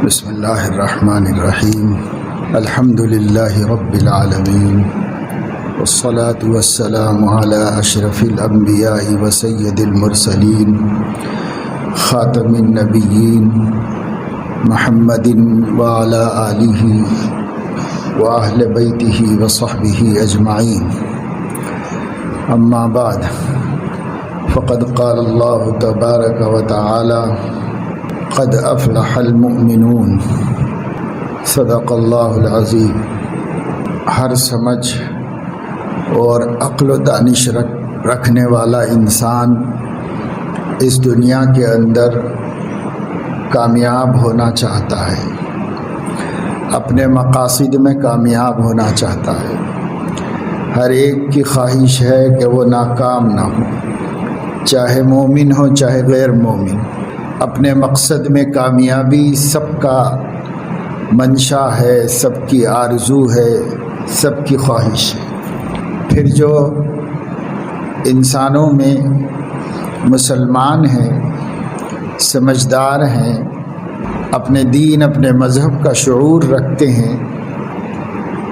بسم اللہ الرحمن الرحیم الحمد للہ رب العالمین والصلاة والسلام علی اشرف الانبیاء وسید المرسلین خاتم النبیین محمد وعلی آلہ واہل بیتہ وصحبہ اجمعین اما بعد فقد قال اللہ تبارک وتعالی قد افلح المؤمنون صدق اللہ العظیم۔ ہر سمجھ اور عقل و دانش رکھنے والا انسان اس دنیا کے اندر کامیاب ہونا چاہتا ہے، اپنے مقاصد میں کامیاب ہونا چاہتا ہے۔ ہر ایک کی خواہش ہے کہ وہ ناکام نہ ہو، چاہے مومن ہو چاہے غیر مومن۔ اپنے مقصد میں کامیابی سب کا منشا ہے، سب کی آرزو ہے، سب کی خواہش ہے۔ پھر جو انسانوں میں مسلمان ہیں، سمجھدار ہیں، اپنے دین اپنے مذہب کا شعور رکھتے ہیں،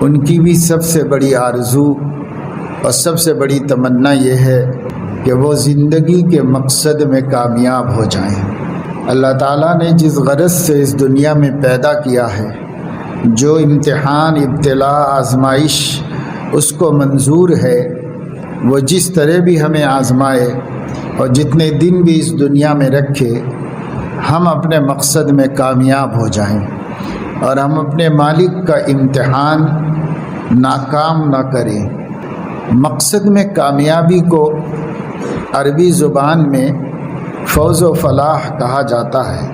ان کی بھی سب سے بڑی آرزو اور سب سے بڑی تمنا یہ ہے کہ وہ زندگی کے مقصد میں کامیاب ہو جائیں۔ اللہ تعالیٰ نے جس غرض سے اس دنیا میں پیدا کیا ہے، جو امتحان ابتلاء آزمائش اس کو منظور ہے، وہ جس طرح بھی ہمیں آزمائے اور جتنے دن بھی اس دنیا میں رکھے، ہم اپنے مقصد میں کامیاب ہو جائیں اور ہم اپنے مالک کا امتحان ناکام نہ کریں۔ مقصد میں کامیابی کو عربی زبان میں فوز و فلاح کہا جاتا ہے۔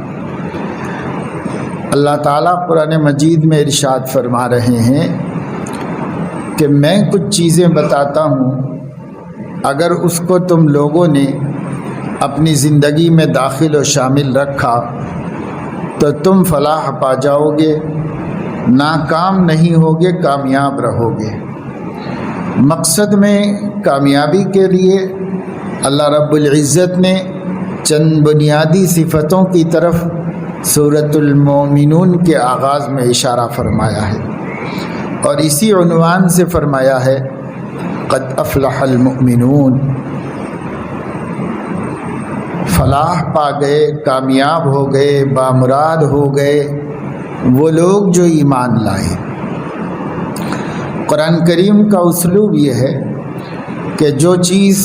اللہ تعالیٰ قرآن مجید میں ارشاد فرما رہے ہیں کہ میں کچھ چیزیں بتاتا ہوں، اگر اس کو تم لوگوں نے اپنی زندگی میں داخل و شامل رکھا تو تم فلاح پا جاؤ گے، ناکام نہیں ہوگے، کامیاب رہو گے۔ مقصد میں کامیابی کے لیے اللہ رب العزت نے چند بنیادی صفتوں کی طرف سورۃ المومنون کے آغاز میں اشارہ فرمایا ہے، اور اسی عنوان سے فرمایا ہے قد افلح المؤمنون۔ فلاح پا گئے، کامیاب ہو گئے، بامراد ہو گئے وہ لوگ جو ایمان لائے۔ قرآن کریم کا اسلوب یہ ہے کہ جو چیز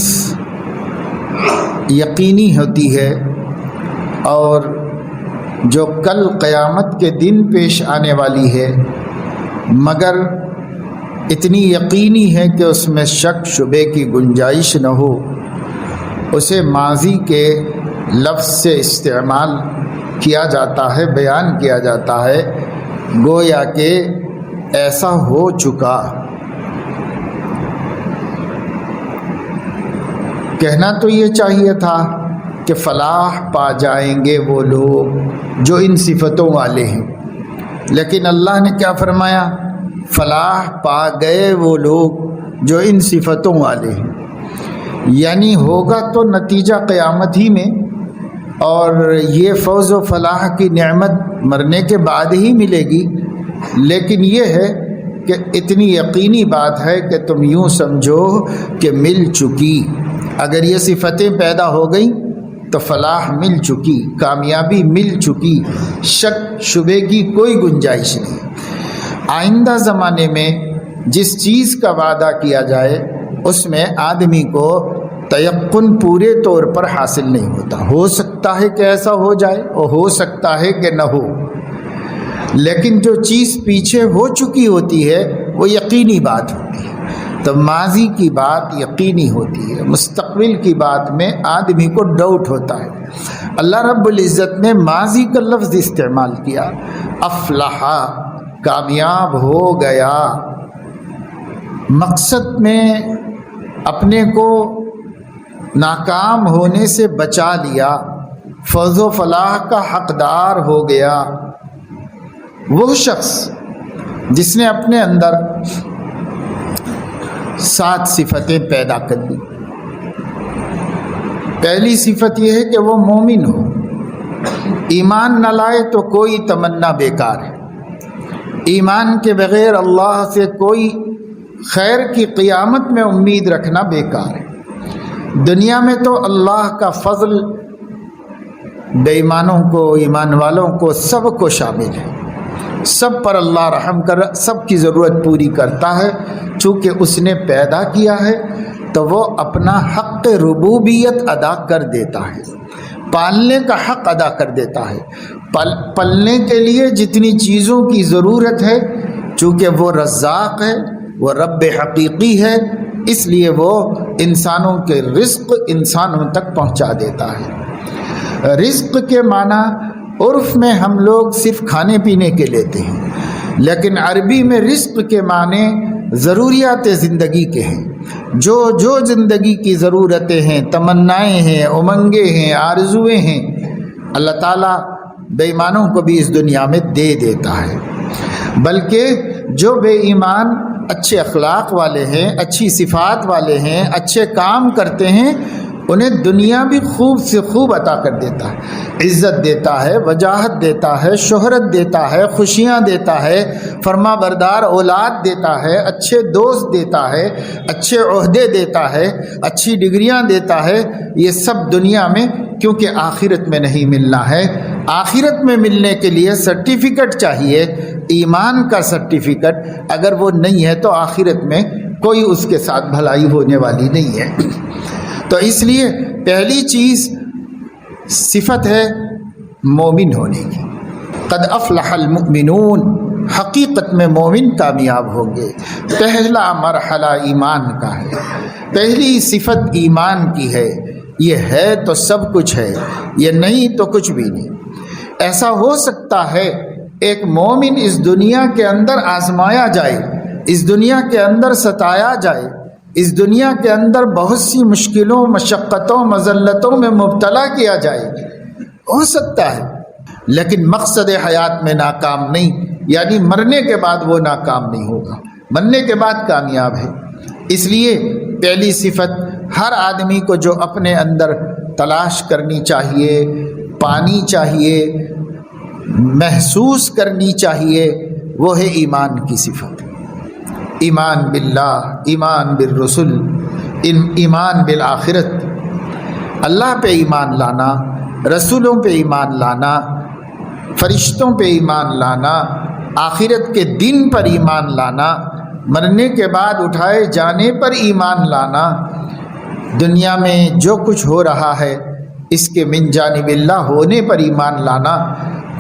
یقینی ہوتی ہے اور جو کل قیامت کے دن پیش آنے والی ہے، مگر اتنی یقینی ہے کہ اس میں شک شبے کی گنجائش نہ ہو، اسے ماضی کے لفظ سے استعمال کیا جاتا ہے، بیان کیا جاتا ہے، گویا کہ ایسا ہو چکا۔ کہنا تو یہ چاہیے تھا کہ فلاح پا جائیں گے وہ لوگ جو ان صفتوں والے ہیں، لیکن اللہ نے کیا فرمایا؟ فلاح پا گئے وہ لوگ جو ان صفتوں والے ہیں، یعنی ہوگا تو نتیجہ قیامت ہی میں، اور یہ فوز و فلاح کی نعمت مرنے کے بعد ہی ملے گی، لیکن یہ ہے کہ اتنی یقینی بات ہے کہ تم یوں سمجھو کہ مل چکی۔ اگر یہ صفتیں پیدا ہو گئیں تو فلاح مل چکی، کامیابی مل چکی، شک شبے کی کوئی گنجائش نہیں۔ آئندہ زمانے میں جس چیز کا وعدہ کیا جائے اس میں آدمی کو تیقن پورے طور پر حاصل نہیں ہوتا۔ ہو سکتا ہے کہ ایسا ہو جائے اور ہو سکتا ہے کہ نہ ہو، لیکن جو چیز پیچھے ہو چکی ہوتی ہے وہ یقینی بات ہوتی ہے۔ تو ماضی کی بات یقینی ہوتی ہے، مستقبل کی بات میں آدمی کو ڈاؤٹ ہوتا ہے۔ اللہ رب العزت نے ماضی کا لفظ استعمال کیا، افلح، کامیاب ہو گیا۔ مقصد میں اپنے کو ناکام ہونے سے بچا لیا، فوز و فلاح کا حقدار ہو گیا وہ شخص جس نے اپنے اندر 7 صفتیں پیدا کر دی۔ پہلی صفت یہ ہے کہ وہ مومن ہو، ایمان نہ لائے تو کوئی تمنا بیکار ہے۔ ایمان کے بغیر اللہ سے کوئی خیر کی قیامت میں امید رکھنا بیکار ہے۔ دنیا میں تو اللہ کا فضل بے ایمانوں کو، ایمان والوں کو، سب کو شامل ہے۔ سب پر اللہ رحم کر سب کی ضرورت پوری کرتا ہے۔ چونکہ اس نے پیدا کیا ہے تو وہ اپنا حق ربوبیت ادا کر دیتا ہے، پالنے کا حق ادا کر دیتا ہے۔ پلنے کے لیے جتنی چیزوں کی ضرورت ہے، چونکہ وہ رزاق ہے، وہ رب حقیقی ہے، اس لیے وہ انسانوں کے رزق انسانوں تک پہنچا دیتا ہے۔ رزق کے معنی عرف میں ہم لوگ صرف کھانے پینے کے لیتے ہیں، لیکن عربی میں رزق کے معنی ضروریات زندگی کے ہیں۔ جو زندگی کی ضرورتیں ہیں، تمنائیں ہیں، امنگیں ہیں، آرزویں ہیں، اللہ تعالیٰ بے ایمانوں کو بھی اس دنیا میں دے دیتا ہے۔ بلکہ جو بے ایمان اچھے اخلاق والے ہیں، اچھی صفات والے ہیں، اچھے کام کرتے ہیں، انہیں دنیا بھی خوب سے خوب عطا کر دیتا ہے، عزت دیتا ہے، وجاہت دیتا ہے، شہرت دیتا ہے، خوشیاں دیتا ہے، فرما بردار اولاد دیتا ہے، اچھے دوست دیتا ہے، اچھے عہدے دیتا ہے، اچھی ڈگریاں دیتا ہے۔ یہ سب دنیا میں، کیونکہ آخرت میں نہیں ملنا ہے۔ آخرت میں ملنے کے لیے سرٹیفکیٹ چاہیے، ایمان کا سرٹیفکیٹ۔ اگر وہ نہیں ہے تو آخرت میں کوئی اس کے ساتھ بھلائی ہونے والی نہیں ہے۔ تو اس لیے پہلی چیز صفت ہے مومن ہونے کی۔ قد افلح المؤمنون، حقیقت میں مومن کامیاب ہوں گے۔ پہلا مرحلہ ایمان کا ہے، پہلی صفت ایمان کی ہے۔ یہ ہے تو سب کچھ ہے، یہ نہیں تو کچھ بھی نہیں۔ ایسا ہو سکتا ہے ایک مومن اس دنیا کے اندر آزمایا جائے، اس دنیا کے اندر ستایا جائے، اس دنیا کے اندر بہت سی مشکلوں، مشقتوں، مذلتوں میں مبتلا کیا جائے، ہو سکتا ہے، لیکن مقصد حیات میں ناکام نہیں، یعنی مرنے کے بعد وہ ناکام نہیں ہوگا، مرنے کے بعد کامیاب ہے۔ اس لیے پہلی صفت ہر آدمی کو جو اپنے اندر تلاش کرنی چاہیے، پانی چاہیے، محسوس کرنی چاہیے، وہ ہے ایمان کی صفت۔ ایمان باللہ، ایمان بالرسل، ایمان بالآخرت، اللہ پہ ایمان لانا، رسولوں پہ ایمان لانا، فرشتوں پہ ایمان لانا، آخرت کے دن پر ایمان لانا، مرنے کے بعد اٹھائے جانے پر ایمان لانا، دنیا میں جو کچھ ہو رہا ہے اس کے من جانب اللہ ہونے پر ایمان لانا،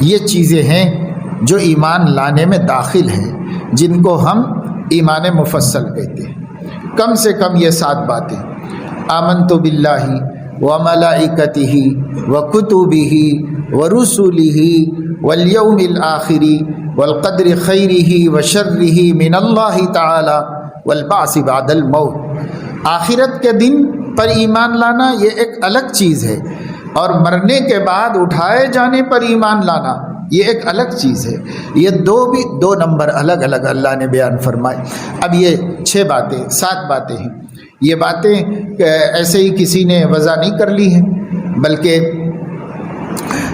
یہ چیزیں ہیں جو ایمان لانے میں داخل ہیں، جن کو ہم ایمان مفصل کہتے ہیں۔ کم سے کم یہ 7 باتیں: آمنت باللہ وملائکتہ وکتبہ ورسلہ والیوم الآخر والقدر خیرہ وشرہ من اللہ تعالی والبعث بعد الموت۔ آخرت کے دن پر ایمان لانا یہ ایک الگ چیز ہے، اور مرنے کے بعد اٹھائے جانے پر ایمان لانا یہ ایک الگ چیز ہے۔ یہ دو نمبر الگ الگ اللہ نے بیان فرمائے۔ اب یہ 6 باتیں 7 باتیں ہیں، یہ باتیں ایسے ہی کسی نے وضع نہیں کر لی ہیں، بلکہ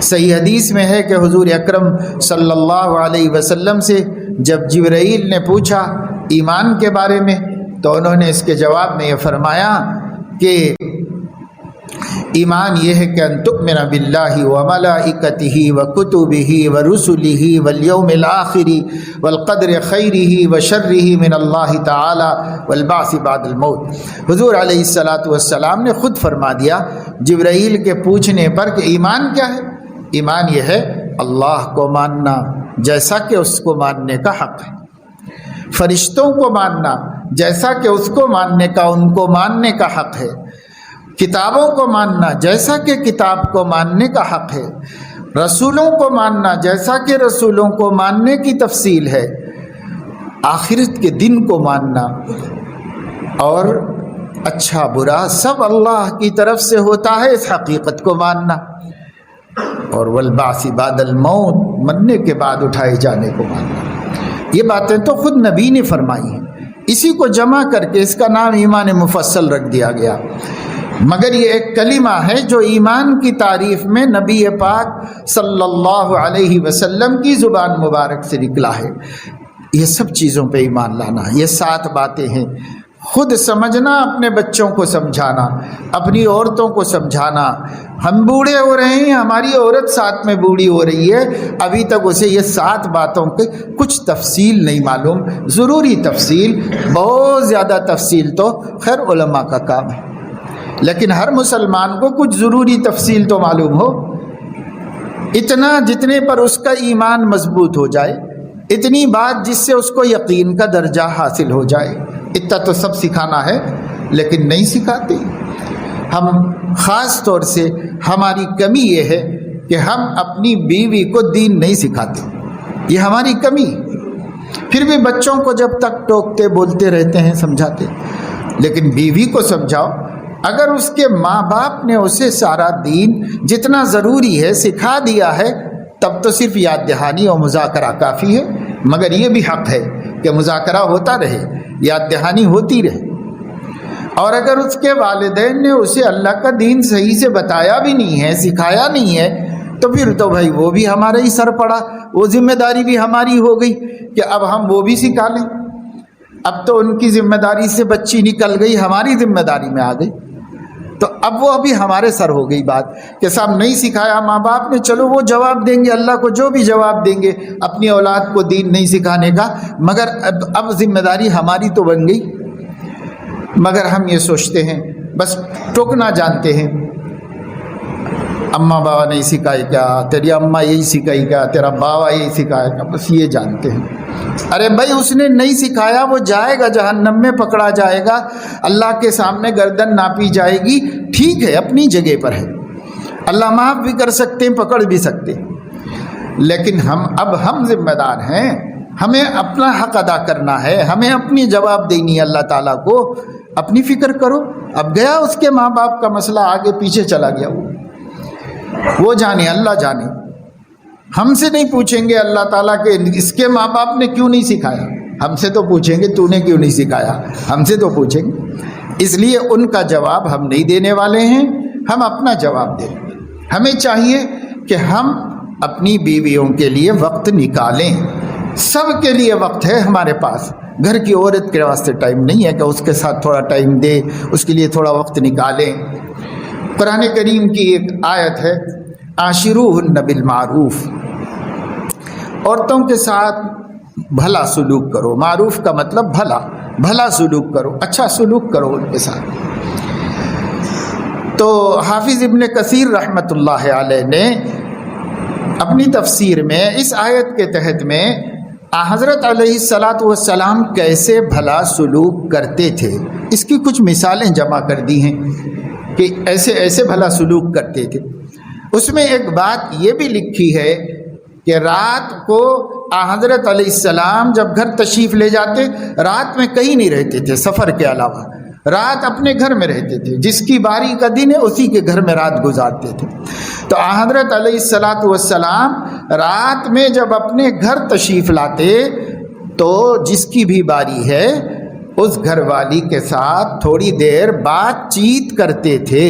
صحیح حدیث میں ہے کہ حضور اکرم صلی اللہ علیہ وسلم سے جب جبرائیل نے پوچھا ایمان کے بارے میں، تو انہوں نے اس کے جواب میں یہ فرمایا کہ ایمان یہ ہے کہ ان تؤمن باللہ وملائکتہ وکتبہ ورسلہ والیوم الآخر والقدر خیرہ وشرہ من اللہ تعالی والبعث بعد الموت۔ حضور علیہ السلام نے خود فرما دیا جبرائیل کے پوچھنے پر کہ ایمان کیا ہے؟ ایمان یہ ہے اللہ کو ماننا جیسا کہ اس کو ماننے کا حق ہے، فرشتوں کو ماننا جیسا کہ اس کو ماننے کا ان کو ماننے کا حق ہے، کتابوں کو ماننا جیسا کہ کتاب کو ماننے کا حق ہے، رسولوں کو ماننا جیسا کہ رسولوں کو ماننے کی تفصیل ہے، آخرت کے دن کو ماننا، اور اچھا برا سب اللہ کی طرف سے ہوتا ہے اس حقیقت کو ماننا، اور والبعث بعد الموت، مرنے کے بعد اٹھائے جانے کو ماننا۔ یہ باتیں تو خود نبی نے فرمائی ہیں، اسی کو جمع کر کے اس کا نام ایمان مفصل رکھ دیا گیا۔ مگر یہ ایک کلمہ ہے جو ایمان کی تعریف میں نبی پاک صلی اللہ علیہ وسلم کی زبان مبارک سے نکلا ہے۔ یہ سب چیزوں پہ ایمان لانا، یہ 7 باتیں ہیں۔ خود سمجھنا، اپنے بچوں کو سمجھانا، اپنی عورتوں کو سمجھانا۔ ہم بوڑھے ہو رہے ہیں، ہماری عورت ساتھ میں بوڑھی ہو رہی ہے، ابھی تک اسے یہ 7 باتوں کے کچھ تفصیل نہیں معلوم۔ ضروری تفصیل، بہت زیادہ تفصیل تو خیر علماء کا کام ہے، لیکن ہر مسلمان کو کچھ ضروری تفصیل تو معلوم ہو، اتنا جتنے پر اس کا ایمان مضبوط ہو جائے، اتنی بات جس سے اس کو یقین کا درجہ حاصل ہو جائے۔ اتنا تو سب سکھانا ہے، لیکن نہیں سکھاتے ہم۔ خاص طور سے ہماری کمی یہ ہے کہ ہم اپنی بیوی کو دین نہیں سکھاتے، یہ ہماری کمی۔ پھر بھی بچوں کو جب تک ٹوکتے بولتے رہتے ہیں، سمجھاتے، لیکن بیوی کو سمجھاؤ۔ اگر اس کے ماں باپ نے اسے سارا دین جتنا ضروری ہے سکھا دیا ہے، تب تو صرف یاد دہانی اور مذاکرہ کافی ہے، مگر یہ بھی حق ہے کہ مذاکرہ ہوتا رہے، یاد دہانی ہوتی رہے۔ اور اگر اس کے والدین نے اسے اللہ کا دین صحیح سے بتایا بھی نہیں ہے، سکھایا نہیں ہے، تو پھر تو بھائی وہ بھی ہمارا ہی سر پڑا، وہ ذمہ داری بھی ہماری ہو گئی کہ اب ہم وہ بھی سکھا لیں۔ اب تو ان کی ذمہ داری سے بچی نکل گئی، ہماری ذمہ داری میں آ گئی، تو اب وہ ابھی ہمارے سر ہو گئی بات کہ صاحب نہیں سکھایا ماں باپ نے، چلو وہ جواب دیں گے، اللہ کو جو بھی جواب دیں گے اپنی اولاد کو دین نہیں سکھانے کا، مگر اب ذمہ داری ہماری تو بن گئی۔ مگر ہم یہ سوچتے ہیں، بس ٹوکنا جانتے ہیں، اماں بابا نہیں سکھائی کیا، تیری اماں یہی سکھائی کیا، تیرا بابا یہی سکھایا کیا، بس یہ جانتے ہیں۔ ارے بھائی اس نے نہیں سکھایا، وہ جائے گا جہنم میں، پکڑا جائے گا، اللہ کے سامنے گردن ناپی جائے گی، ٹھیک ہے اپنی جگہ پر ہے، اللہ معاف بھی کر سکتے ہیں، پکڑ بھی سکتے ہیں، لیکن ہم ذمہ دار ہیں، ہمیں اپنا حق ادا کرنا ہے، ہمیں اپنی جواب دینی ہے اللہ تعالیٰ کو۔ اپنی فکر کرو۔ اب گیا اس کے ماں باپ کا مسئلہ، آگے پیچھے چلا گیا، وہ جانے، اللہ جانے۔ ہم سے نہیں پوچھیں گے اللہ تعالیٰ کہ اس کے ماں باپ نے کیوں نہیں سکھایا، ہم سے تو پوچھیں گے تو نے کیوں نہیں سکھایا، ہم سے تو پوچھیں گے۔ اس لیے ان کا جواب ہم نہیں دینے والے ہیں، ہم اپنا جواب دیں گے۔ ہمیں چاہیے کہ ہم اپنی بیویوں کے لیے وقت نکالیں، سب کے لیے وقت ہے ہمارے پاس، گھر کی عورت کے واسطے ٹائم نہیں ہے کہ اس کے ساتھ تھوڑا ٹائم دے، اس کے لیے تھوڑا وقت نکالیں۔ قرآن کریم کی ایک آیت ہے، عاشروہن بالمعروف، عورتوں کے ساتھ بھلا سلوک کرو۔ معروف کا مطلب بھلا سلوک کرو، اچھا سلوک کرو ان کے ساتھ۔ تو حافظ ابن کثیر رحمۃ اللہ علیہ نے اپنی تفسیر میں اس آیت کے تحت میں حضرت علیہ الصلاۃ والسلام کیسے بھلا سلوک کرتے تھے، اس کی کچھ مثالیں جمع کر دی ہیں کہ ایسے بھلا سلوک کرتے تھے۔ اس میں ایک بات یہ بھی لکھی ہے کہ رات کو حضرت علیہ السلام جب گھر تشریف لے جاتے، رات میں کہیں نہیں رہتے تھے سفر کے علاوہ، رات اپنے گھر میں رہتے تھے، جس کی باری کا دن ہے اسی کے گھر میں رات گزارتے تھے۔ تو حضرت علیہ الصلاۃ والسلام رات میں جب اپنے گھر تشریف لاتے تو جس کی بھی باری ہے اس گھر والی کے ساتھ تھوڑی دیر بات چیت کرتے تھے۔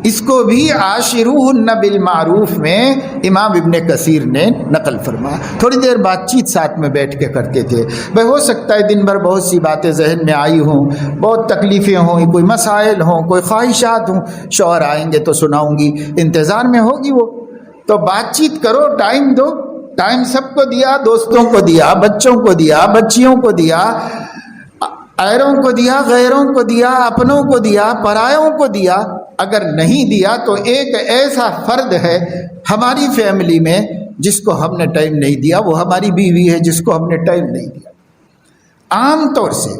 اس کو بھی عاشروہن بالمعروف میں امام ابن کثیر نے نقل فرمایا، تھوڑی دیر بات چیت ساتھ میں بیٹھ کے کرتے تھے۔ بھائی ہو سکتا ہے دن بھر بہت سی باتیں ذہن میں آئی ہوں، بہت تکلیفیں ہوں، کوئی مسائل ہوں، کوئی خواہشات ہوں، شوہر آئیں گے تو سناؤں گی، انتظار میں ہوگی وہ، تو بات چیت کرو، ٹائم دو۔ ٹائم سب کو دیا، دوستوں کو دیا، بچوں کو دیا، بچیوں کو دیا، ایروں کو دیا، غیروں کو دیا، اپنوں کو دیا، پرایوں کو دیا۔ اگر نہیں دیا تو ایک ایسا فرد ہے ہماری فیملی میں جس کو ہم نے ٹائم نہیں دیا، وہ ہماری بیوی ہے جس کو ہم نے ٹائم نہیں دیا۔ عام طور سے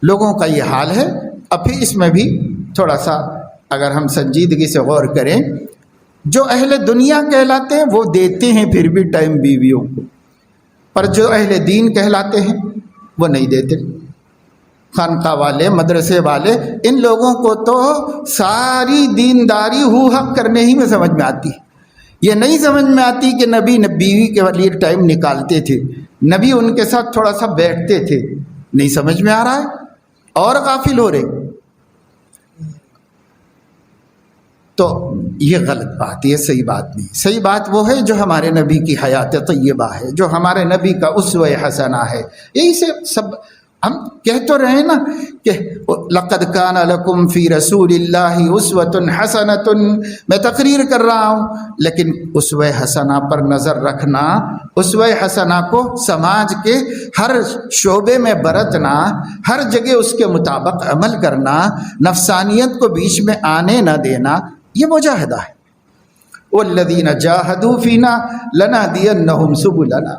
لوگوں کا یہ حال ہے۔ اب پھر اس میں بھی تھوڑا سا اگر ہم سنجیدگی سے غور کریں، جو اہل دنیا کہلاتے ہیں وہ دیتے ہیں پھر بھی ٹائم بیویوں کو، پر جو اہل دین کہلاتے ہیں وہ نہیں دیتے۔ خانقاہ والے، مدرسے والے، ان لوگوں کو تو ساری دینداری ہو حق کرنے ہی میں سمجھ میں آتی ہے۔ یہ نہیں سمجھ میں آتی کہ نبی بیوی کے لیے ٹائم نکالتے تھے، نبی ان کے ساتھ تھوڑا سا بیٹھتے تھے، نہیں سمجھ میں آ رہا ہے اور غافل ہو رہے۔ تو یہ غلط بات، یہ صحیح بات نہیں۔ صحیح بات وہ ہے جو ہمارے نبی کی حیات طیبہ ہے، جو ہمارے نبی کا اسوہ حسنہ ہے۔ یہی سے سب ہم کہہ تو رہے نا کہ لقد کان لکم فی رسول اللہ اسوۃ حسنۃ، میں تقریر کر رہا ہوں، لیکن اسوہ حسنہ پر نظر رکھنا، اسوہ حسنہ کو سماج کے ہر شعبے میں برتنا، ہر جگہ اس کے مطابق عمل کرنا، نفسانیت کو بیچ میں آنے نہ دینا، یہ مجاہدہ ہے۔ والذین جاہدوا فینا لنہدینہم سبلنا،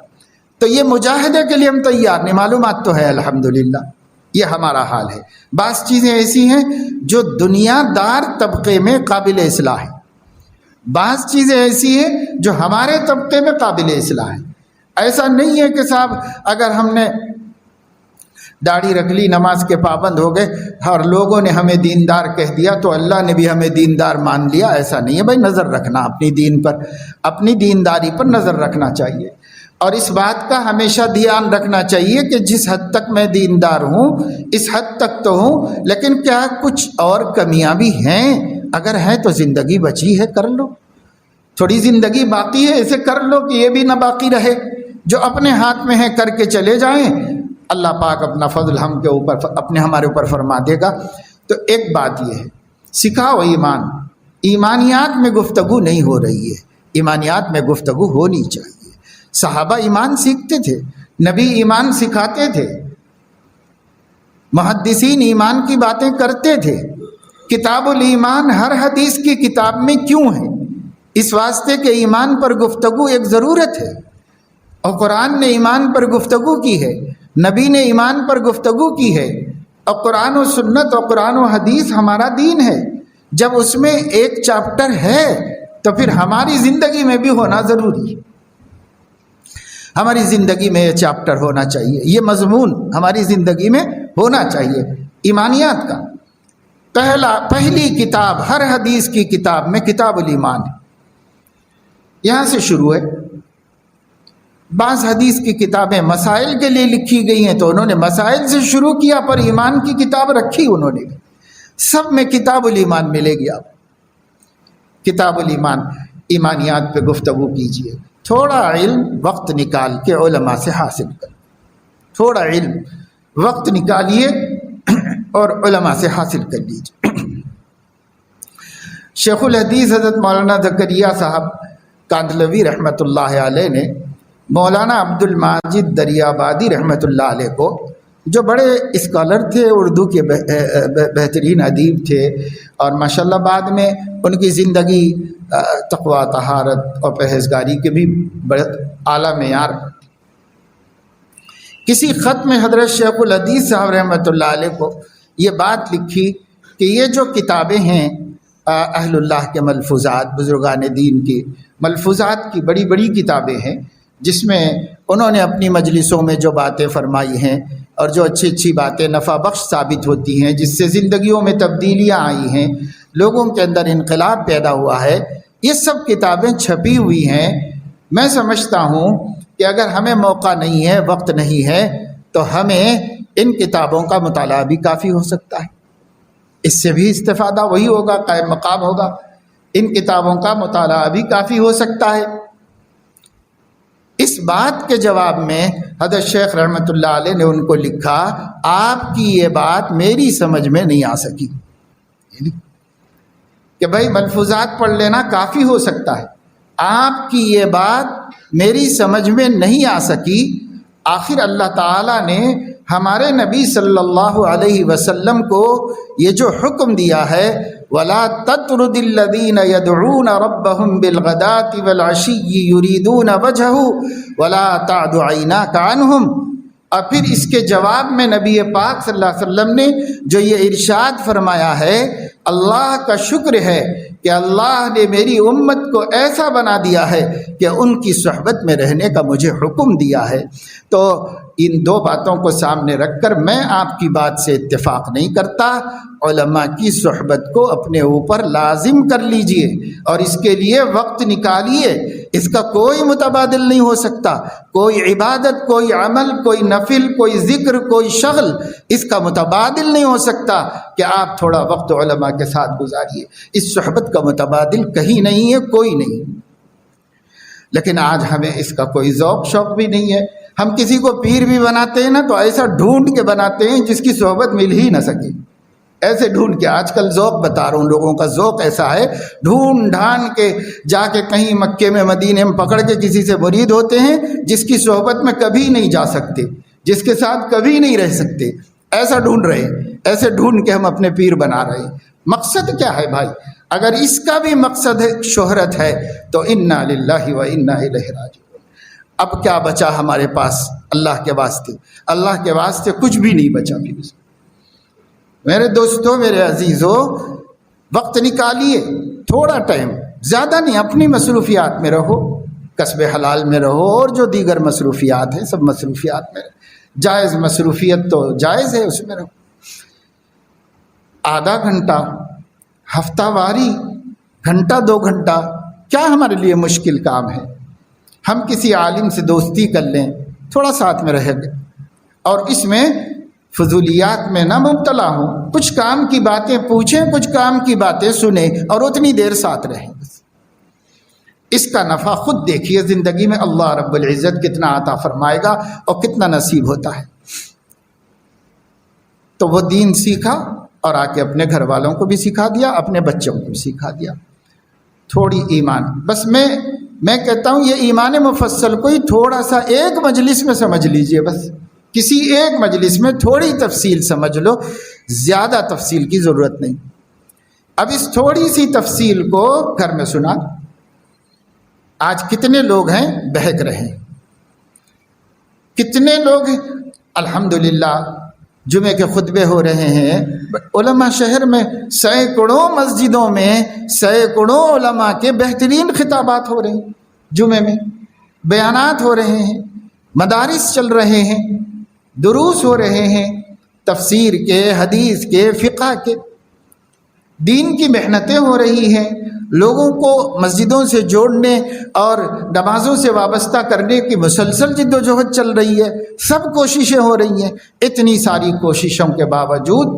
تو یہ مجاہدے کے لیے ہم تیار نہیں، معلومات تو ہے الحمدللہ، یہ ہمارا حال ہے۔ بعض چیزیں ایسی ہیں جو دنیا دار طبقے میں قابل اصلاح ہے، بعض چیزیں ایسی ہیں جو ہمارے طبقے میں قابل اصلاح ہے۔ ایسا نہیں ہے کہ صاحب اگر ہم نے داڑھی رکھ لی، نماز کے پابند ہو گئے اور لوگوں نے ہمیں دیندار کہہ دیا تو اللہ نے بھی ہمیں دیندار مان لیا، ایسا نہیں ہے بھائی۔ نظر رکھنا اپنی دین پر، اپنی دینداری پر نظر رکھنا چاہیے، اور اس بات کا ہمیشہ دھیان رکھنا چاہیے کہ جس حد تک میں دیندار ہوں اس حد تک تو ہوں، لیکن کیا کچھ اور کمیاں بھی ہیں؟ اگر ہیں تو زندگی بچی ہے، کر لو، تھوڑی زندگی باقی ہے، اسے کر لو کہ یہ بھی نہ باقی رہے۔ جو اپنے ہاتھ میں ہے کر کے چلے جائیں، اللہ پاک اپنا فضل ہم کے اوپر ہمارے اوپر فرما دے گا۔ تو ایک بات یہ ہے، سکھاؤ ایمان، ایمانیات میں گفتگو نہیں ہو رہی ہے، ایمانیات میں گفتگو ہونی چاہیے۔ صحابہ ایمان سیکھتے تھے، نبی ایمان سکھاتے تھے، محدثین ایمان کی باتیں کرتے تھے۔ کتاب الایمان ہر حدیث کی کتاب میں کیوں ہے؟ اس واسطے کہ ایمان پر گفتگو ایک ضرورت ہے، اور قرآن نے ایمان پر گفتگو کی ہے، نبی نے ایمان پر گفتگو کی ہے، اور قرآن و سنت اور قرآن و حدیث ہمارا دین ہے۔ جب اس میں ایک چیپٹر ہے تو پھر ہماری زندگی میں بھی ہونا ضروری ہے، ہماری زندگی میں یہ چیپٹر ہونا چاہیے، یہ مضمون ہماری زندگی میں ہونا چاہیے۔ ایمانیات کا پہلی کتاب ہر حدیث کی کتاب میں کتاب الایمان ہے، یہاں سے شروع ہے۔ بعض حدیث کی کتابیں مسائل کے لیے لکھی گئی ہیں تو انہوں نے مسائل سے شروع کیا، پر ایمان کی کتاب رکھی انہوں نے، سب میں کتاب الایمان ملے گی آپ۔ کتاب الایمان، ایمانیات پہ گفتگو کیجئے، تھوڑا علم وقت نکال کے علماء سے حاصل کریں، تھوڑا علم وقت نکالیے اور علماء سے حاصل کر لیجیے۔ شیخ الحدیث حضرت مولانا زکریا صاحب کاندھلوی رحمۃ اللہ علیہ نے مولانا عبد الماجد دریابادی رحمۃ اللہ علیہ کو، جو بڑے اسکالر تھے، اردو کے بہترین ادیب تھے، اور ماشاءاللہ بعد میں ان کی زندگی تقویٰ، طہارت اور پرہیزگاری کے بھی بڑے اعلیٰ معیار۔ کسی خط میں حضرت شیخ الحدیث صاحب رحمۃ اللہ علیہ کو یہ بات لکھی کہ یہ جو کتابیں ہیں اہل اللہ کے ملفوظات، بزرگان دین کی ملفوظات کی بڑی بڑی کتابیں ہیں، جس میں انہوں نے اپنی مجلسوں میں جو باتیں فرمائی ہیں اور جو اچھی اچھی باتیں نفع بخش ثابت ہوتی ہیں، جس سے زندگیوں میں تبدیلیاں آئی ہیں، لوگوں کے اندر انقلاب پیدا ہوا ہے، یہ سب کتابیں چھپی ہوئی ہیں۔ میں سمجھتا ہوں کہ اگر ہمیں موقع نہیں ہے، وقت نہیں ہے، تو ہمیں ان کتابوں کا مطالعہ بھی کافی ہو سکتا ہے، اس سے بھی استفادہ وہی ہوگا، قائم مقام ہوگا۔ ان کتابوں کا مطالعہ بھی کافی ہو سکتا ہے۔ اس بات کے جواب میں حضرت شیخ رحمۃ اللہ علیہ نے ان کو لکھا، آپ کی یہ بات میری سمجھ میں نہیں آ سکی، کہ بھائی ملفوظات پڑھ لینا کافی ہو سکتا ہے، آپ کی یہ بات میری سمجھ میں نہیں آ سکی۔ آخر اللہ تعالیٰ نے ہمارے نبی صلی اللہ علیہ وسلم کو یہ جو حکم دیا ہے، وَلَا تَطْرُدِ الَّذِينَ يَدْعُونَ رَبَّهُمْ بِالْغَدَاةِ وَالْعَشِيِّ يُرِيدُونَ وَجْهَهُ وَلَا تَعْدُ عَيْنَاكَ عَنْهُمْ۔ اور پھر اس کے جواب میں نبی پاک صلی اللہ علیہ وسلم نے جو یہ ارشاد فرمایا ہے، اللہ کا شکر ہے کہ اللہ نے میری امت کو ایسا بنا دیا ہے کہ ان کی صحبت میں رہنے کا مجھے حکم دیا ہے۔ تو ان دو باتوں کو سامنے رکھ کر میں آپ کی بات سے اتفاق نہیں کرتا، علماء کی صحبت کو اپنے اوپر لازم کر لیجئے اور اس کے لیے وقت نکالیے، اس کا کوئی متبادل نہیں ہو سکتا. کوئی عبادت، کوئی عمل، کوئی نفل، کوئی ذکر، کوئی شغل اس کا متبادل نہیں ہو سکتا کہ آپ تھوڑا وقت علماء کے ساتھ گزاریے. اس صحبت کا متبادل کہیں نہیں ہے، کوئی نہیں. لیکن آج ہمیں اس کا کوئی ذوق شوق بھی نہیں ہے. ہم کسی کو پیر بھی بناتے ہیں نا تو ایسا ڈھونڈ کے بناتے ہیں جس کی صحبت مل ہی نہ سکے. ایسے ڈھونڈ کے، آج کل ذوق بتا رہا ہوں، لوگوں کا ذوق ایسا ہے، ڈھونڈ ڈھان کے جا کے کہیں مکے میں مدینے میں پکڑ کے کسی سے مرید ہوتے ہیں جس کی صحبت میں کبھی نہیں جا سکتے، جس کے ساتھ کبھی نہیں رہ سکتے. ایسا ڈھونڈ رہے ہیں، ایسے ڈھونڈ کے ہم اپنے پیر بنا رہے ہیں. مقصد کیا ہے بھائی؟ اگر اس کا بھی مقصد ہے شہرت ہے تو انا للہ و انا الیہ راجعون. اب کیا بچا ہمارے پاس اللہ کے واسطے؟ اللہ کے واسطے کچھ بھی نہیں بچا. میرے دوستوں، میرے عزیزوں، وقت نکالیے، تھوڑا ٹائم، زیادہ نہیں، اپنی مصروفیات میں رہو، کسب حلال میں رہو، اور جو دیگر مصروفیات ہیں سب مصروفیات میں رہو. جائز مصروفیت تو جائز ہے، اس میں رہو. آدھا گھنٹہ، ہفتہ واری، گھنٹہ 2 گھنٹہ کیا ہمارے لیے مشکل کام ہے؟ ہم کسی عالم سے دوستی کر لیں، تھوڑا ساتھ میں رہ گئے، اور اس میں فضولیات میں نہ مبتلا ہوں. کچھ کام کی باتیں پوچھیں، کچھ کام کی باتیں سنیں، اور اتنی دیر ساتھ رہیں. اس کا نفع خود دیکھیے زندگی میں اللہ رب العزت کتنا عطا فرمائے گا اور کتنا نصیب ہوتا ہے. تو وہ دین سیکھا اور آ کے اپنے گھر والوں کو بھی سکھا دیا، اپنے بچوں کو بھی سکھا دیا. تھوڑی ایمان، بس میں کہتا ہوں یہ ایمان مفصل کوئی تھوڑا سا ایک مجلس میں سمجھ لیجئے. بس کسی ایک مجلس میں تھوڑی تفصیل سمجھ لو، زیادہ تفصیل کی ضرورت نہیں. اب اس تھوڑی سی تفصیل کو گھر میں سنا. آج کتنے لوگ ہیں بہک رہے ہیں، کتنے لوگ ہیں الحمدللہ جمعے کے خطبے ہو رہے ہیں. علماء شہر میں سینکڑوں مسجدوں میں سینکڑوں علماء کے بہترین خطابات ہو رہے ہیں، جمعے میں بیانات ہو رہے ہیں، مدارس چل رہے ہیں، دروس ہو رہے ہیں، تفسیر کے، حدیث کے، فقہ کے، دین کی محنتیں ہو رہی ہیں. لوگوں کو مسجدوں سے جوڑنے اور نمازوں سے وابستہ کرنے کی مسلسل جد و جہد چل رہی ہے. سب کوششیں ہو رہی ہیں. اتنی ساری کوششوں کے باوجود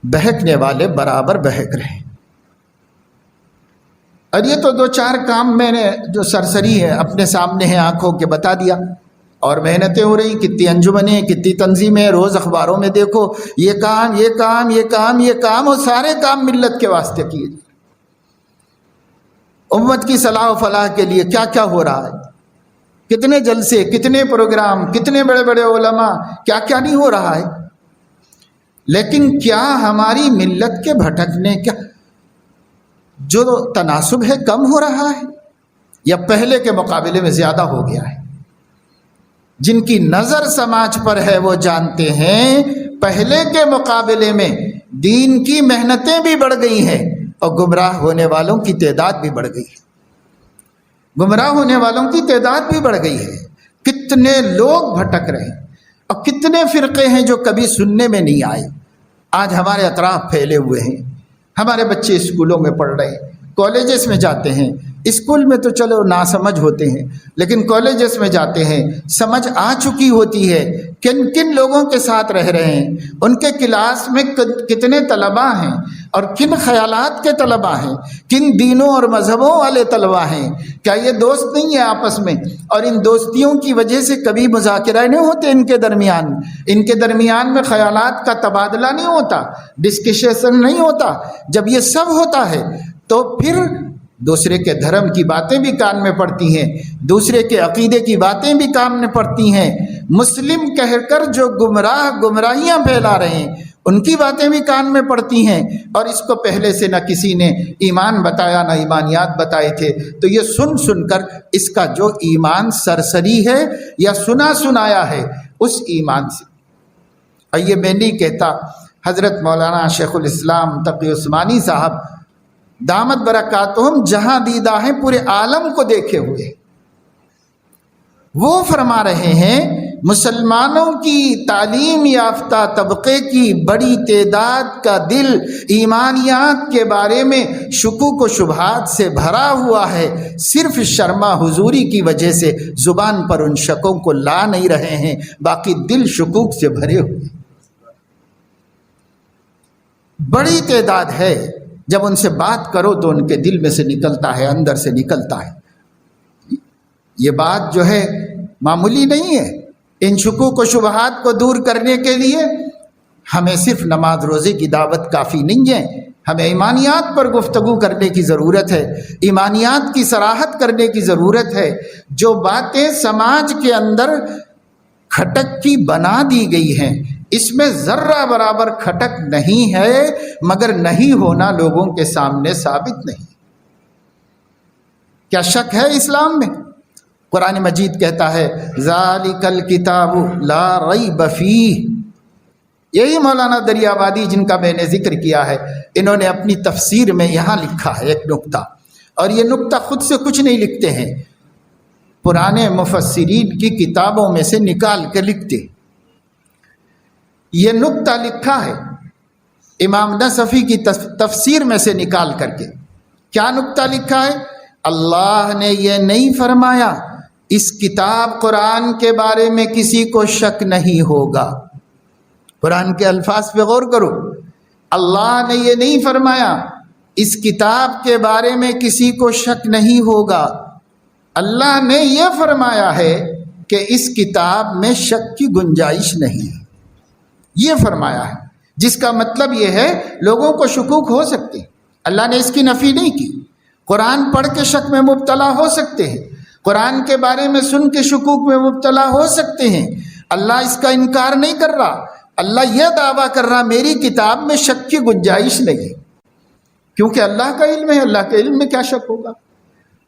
بہکنے والے برابر بہک رہے ہیں. اور یہ تو 2-4 کام میں نے جو سرسری ہے اپنے سامنے ہیں آنکھوں کے بتا دیا. اور محنتیں ہو رہی، کتنی انجمنیں، کتنی تنظیمیں، روز اخباروں میں دیکھو یہ کام یہ کام یہ کام یہ کام، اور سارے کام ملت کے واسطے کیے جائیں. امت کی صلاح و فلاح کے لیے کیا کیا ہو رہا ہے، کتنے جلسے، کتنے پروگرام، کتنے بڑے بڑے علماء، کیا کیا نہیں ہو رہا ہے. لیکن کیا ہماری ملت کے بھٹکنے کا جو تناسب ہے کم ہو رہا ہے یا پہلے کے مقابلے میں زیادہ ہو گیا ہے؟ جن کی نظر سماج پر ہے وہ جانتے ہیں پہلے کے مقابلے میں دین کی محنتیں بھی بڑھ گئی ہیں اور گمراہ ہونے والوں کی تعداد بھی بڑھ گئی ہے. گمراہ ہونے والوں کی تعداد بھی بڑھ گئی ہے. کتنے لوگ بھٹک رہے ہیں اور کتنے فرقے ہیں جو کبھی سننے میں نہیں آئے، آج ہمارے اطراف پھیلے ہوئے ہیں. ہمارے بچے اسکولوں میں پڑھ رہے ہیں، کالجز میں جاتے ہیں. اسکول میں تو چلو ناسمجھ ہوتے ہیں، لیکن کالجز میں جاتے ہیں سمجھ آ چکی ہوتی ہے کن کن لوگوں کے ساتھ رہ رہے ہیں، ان کے کلاس میں کتنے طلباء ہیں اور کن خیالات کے طلباء ہیں، کن دینوں اور مذہبوں والے طلباء ہیں. کیا یہ دوست نہیں ہیں آپس میں؟ اور ان دوستیوں کی وجہ سے کبھی مذاکرہ نہیں ہوتے ان کے درمیان میں خیالات کا تبادلہ نہیں ہوتا، ڈسکشن نہیں ہوتا. جب یہ سب ہوتا ہے تو پھر دوسرے کے دھرم کی باتیں بھی کان میں پڑتی ہیں، دوسرے کے عقیدے کی باتیں بھی کان میں پڑتی ہیں. مسلم کہہ کر جو گمراہیاں پھیلا رہے ہیں ان کی باتیں بھی کان میں پڑتی ہیں. اور اس کو پہلے سے نہ کسی نے ایمان بتایا نہ ایمانیات بتائے تھے، تو یہ سن کر اس کا جو ایمان سرسری ہے یا سنا سنایا ہے اس ایمان سے. اور یہ میں نہیں کہتا، حضرت مولانا شیخ الاسلام تقی عثمانی صاحب دامت برکاتہم جہاں دیدہ ہیں پورے عالم کو دیکھے ہوئے، وہ فرما رہے ہیں مسلمانوں کی تعلیم یافتہ طبقے کی بڑی تعداد کا دل ایمانیات کے بارے میں شکوک و شبہات سے بھرا ہوا ہے، صرف شرما حضوری کی وجہ سے زبان پر ان شکوں کو لا نہیں رہے ہیں، باقی دل شکوک سے بھرے ہوئے۔ بڑی تعداد ہے، جب ان سے بات کرو تو ان کے دل میں سے نکلتا ہے، اندر سے نکلتا ہے۔ یہ بات جو ہے معمولی نہیں ہے۔ ان شکوک و شبہات کو دور کرنے کے لیے ہمیں صرف نماز روزے کی دعوت کافی نہیں ہے، ہمیں ایمانیات پر گفتگو کرنے کی ضرورت ہے، ایمانیات کی صراحت کرنے کی ضرورت ہے۔ جو باتیں سماج کے اندر کھٹک کی بنا دی گئی ہیں، اس میں ذرہ برابر کھٹک نہیں ہے، مگر نہیں ہونا لوگوں کے سامنے ثابت نہیں۔ کیا شک ہے اسلام میں؟ قرآن مجید کہتا ہے ذالک الکتاب لا ریب فیہ۔ یہی مولانا دریابادی جن کا میں نے ذکر کیا ہے، انہوں نے اپنی تفسیر میں یہاں لکھا ہے ایک نکتہ، اور یہ نکتہ خود سے کچھ نہیں لکھتے ہیں، پرانے مفسرین کی کتابوں میں سے نکال کے لکھتے۔ یہ نکتہ لکھا ہے امام نصفی کی تفسیر میں سے نکال کر کے۔ کیا نکتہ لکھا ہے؟ اللہ نے یہ نہیں فرمایا اس کتاب قرآن کے بارے میں کسی کو شک نہیں ہوگا۔ قرآن کے الفاظ پہ غور کرو، اللہ نے یہ نہیں فرمایا اس کتاب کے بارے میں کسی کو شک نہیں ہوگا، اللہ نے یہ فرمایا ہے کہ اس کتاب میں شک کی گنجائش نہیں ہے، یہ فرمایا ہے، جس کا مطلب یہ ہے لوگوں کو شکوک ہو سکتے ہیں، اللہ نے اس کی نفی نہیں کی۔ قرآن پڑھ کے شک میں مبتلا ہو سکتے ہیں، قرآن کے بارے میں سن کے شکوک میں مبتلا ہو سکتے ہیں، اللہ اس کا انکار نہیں کر رہا، اللہ یہ دعویٰ کر رہا میری کتاب میں شک کی گنجائش نہیں ہے، کیونکہ اللہ کا علم ہے، اللہ کے علم میں کیا شک ہوگا؟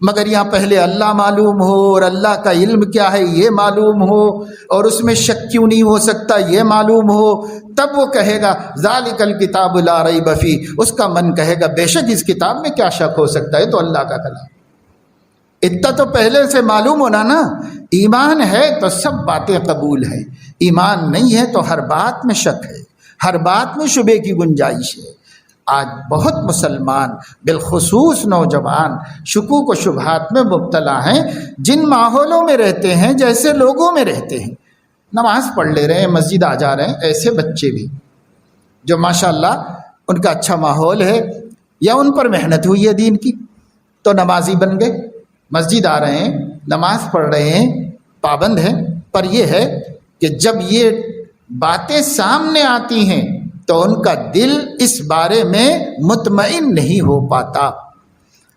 مگر یہاں پہلے اللہ معلوم ہو اور اللہ کا علم کیا ہے یہ معلوم ہو، اور اس میں شک کیوں نہیں ہو سکتا یہ معلوم ہو، تب وہ کہے گا ذالک الکتاب لا ریب فیہ، اس کا من کہے گا بے شک اس کتاب میں کیا شک ہو سکتا ہے، تو اللہ کا کلام۔ اتنا تو پہلے سے معلوم ہونا نا، ایمان ہے تو سب باتیں قبول ہیں، ایمان نہیں ہے تو ہر بات میں شک ہے، ہر بات میں شبے کی گنجائش ہے۔ آج بہت مسلمان بالخصوص نوجوان شکوک و شبہات میں مبتلا ہیں، جن ماحولوں میں رہتے ہیں جیسے لوگوں میں رہتے ہیں، نماز پڑھ لے رہے ہیں، مسجد آ جا رہے ہیں، ایسے بچے بھی جو ماشاءاللہ ان کا اچھا ماحول ہے یا ان پر محنت ہوئی ہے دین کی، تو نمازی بن گئے، مسجد آ رہے ہیں، نماز پڑھ رہے ہیں، پابند ہیں، پر یہ ہے کہ جب یہ باتیں سامنے آتی ہیں تو ان کا دل اس بارے میں مطمئن نہیں ہو پاتا،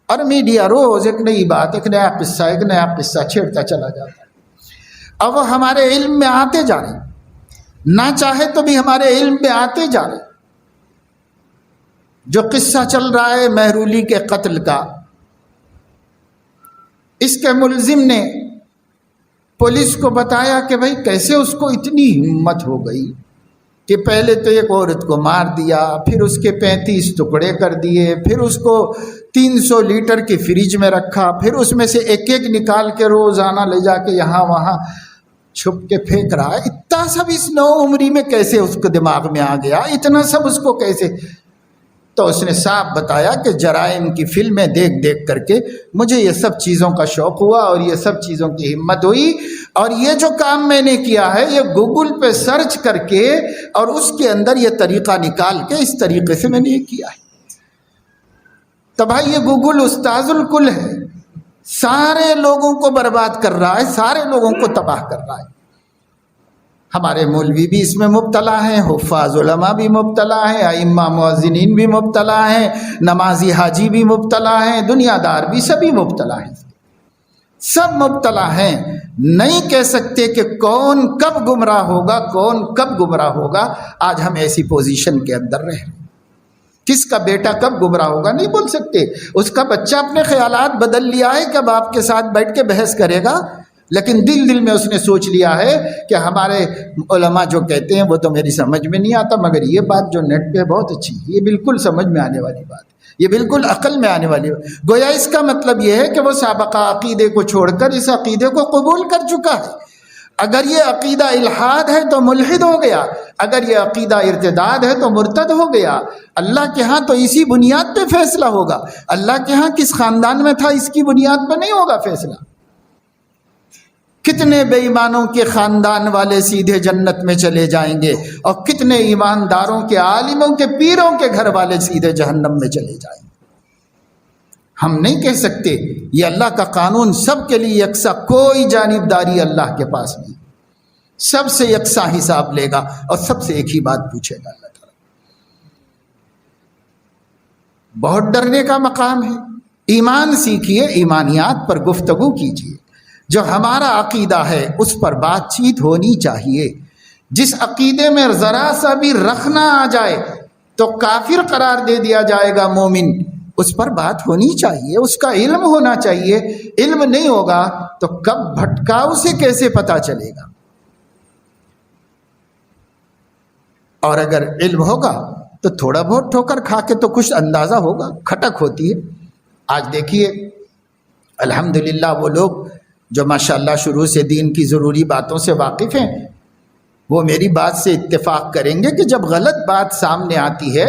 اور میڈیا روز ایک نئی بات، ایک نیا قصہ چھیڑتا چلا جاتا ہے۔ اب وہ ہمارے علم میں آتے جا رہے ہیں، نہ چاہے تو بھی ہمارے علم میں آتے جا رہے ہیں۔ جو قصہ چل رہا ہے مہرولی کے قتل کا، اس کے ملزم نے پولیس کو بتایا کہ بھائی کیسے اس کو اتنی ہمت ہو گئی کہ پہلے تو ایک عورت کو مار دیا، پھر اس کے 35 ٹکڑے کر دیے، پھر اس کو 300 لیٹر کی فریج میں رکھا، پھر اس میں سے ایک ایک نکال کے روزانہ لے جا کے یہاں وہاں چھپ کے پھینک رہا ہے۔ اتنا سب اس نو عمری میں کیسے اس کو دماغ میں آ گیا، اتنا سب اس کو کیسے؟ تو اس نے صاف بتایا کہ جرائم کی فلمیں دیکھ دیکھ کر کے مجھے یہ سب چیزوں کا شوق ہوا اور یہ سب چیزوں کی ہمت ہوئی، اور یہ جو کام میں نے کیا ہے یہ گوگل پہ سرچ کر کے اور اس کے اندر یہ طریقہ نکال کے اس طریقے سے میں نے یہ کیا ہے۔ تو بھائی یہ گوگل استاذ الکل ہے، سارے لوگوں کو برباد کر رہا ہے، سارے لوگوں کو تباہ کر رہا ہے۔ ہمارے مولوی بھی اس میں مبتلا ہیں، حفاظ علماء بھی مبتلا ہیں، ائمہ مؤذنین بھی مبتلا ہیں، نمازی حاجی بھی مبتلا ہیں، دنیا دار بھی سبھی مبتلا ہیں، سب مبتلا ہیں۔ نہیں کہہ سکتے کہ کون کب گمراہ ہوگا، کون کب گمراہ ہوگا۔ آج ہم ایسی پوزیشن کے اندر رہ رہے ہیں، کس کا بیٹا کب گمراہ ہوگا نہیں بول سکتے۔ اس کا بچہ اپنے خیالات بدل لیا ہے کہ باپ کے ساتھ بیٹھ کے بحث کرے گا، لیکن دل میں اس نے سوچ لیا ہے کہ ہمارے علماء جو کہتے ہیں وہ تو میری سمجھ میں نہیں آتا، مگر یہ بات جو نیٹ پہ بہت اچھی ہے، یہ بالکل سمجھ میں آنے والی بات ہے، یہ بالکل عقل میں آنے والی بات۔ گویا اس کا مطلب یہ ہے کہ وہ سابقہ عقیدے کو چھوڑ کر اس عقیدے کو قبول کر چکا ہے، اگر یہ عقیدہ الحاد ہے تو ملحد ہو گیا، اگر یہ عقیدہ ارتداد ہے تو مرتد ہو گیا۔ اللہ کے ہاں تو اسی بنیاد پہ فیصلہ ہوگا، اللہ کے ہاں کس خاندان میں تھا اس کی بنیاد پہ نہیں ہوگا فیصلہ۔ کتنے بے ایمانوں کے خاندان والے سیدھے جنت میں چلے جائیں گے، اور کتنے ایمانداروں کے، عالموں کے، پیروں کے گھر والے سیدھے جہنم میں چلے جائیں گے۔ ہم نہیں کہہ سکتے، یہ اللہ کا قانون سب کے لیے یکساں، کوئی جانبداری اللہ کے پاس نہیں، سب سے یکساں حساب لے گا اور سب سے ایک ہی بات پوچھے گا اللہ تعالیٰ۔ بہت ڈرنے کا مقام ہے۔ ایمان سیکھیے، ایمانیات پر گفتگو کیجیے، جو ہمارا عقیدہ ہے اس پر بات چیت ہونی چاہیے۔ جس عقیدے میں ذرا سا بھی رکھنا آ جائے تو کافر قرار دے دیا جائے گا مومن، اس پر بات ہونی چاہیے، اس کا علم ہونا چاہیے۔ علم نہیں ہوگا تو کب بھٹکا اسے کیسے پتا چلے گا؟ اور اگر علم ہوگا تو تھوڑا بہت ٹھوکر کھا کے تو کچھ اندازہ ہوگا، کھٹک ہوتی ہے۔ آج دیکھیے الحمدللہ وہ لوگ جو ماشاءاللہ شروع سے دین کی ضروری باتوں سے واقف ہیں، وہ میری بات سے اتفاق کریں گے کہ جب غلط بات سامنے آتی ہے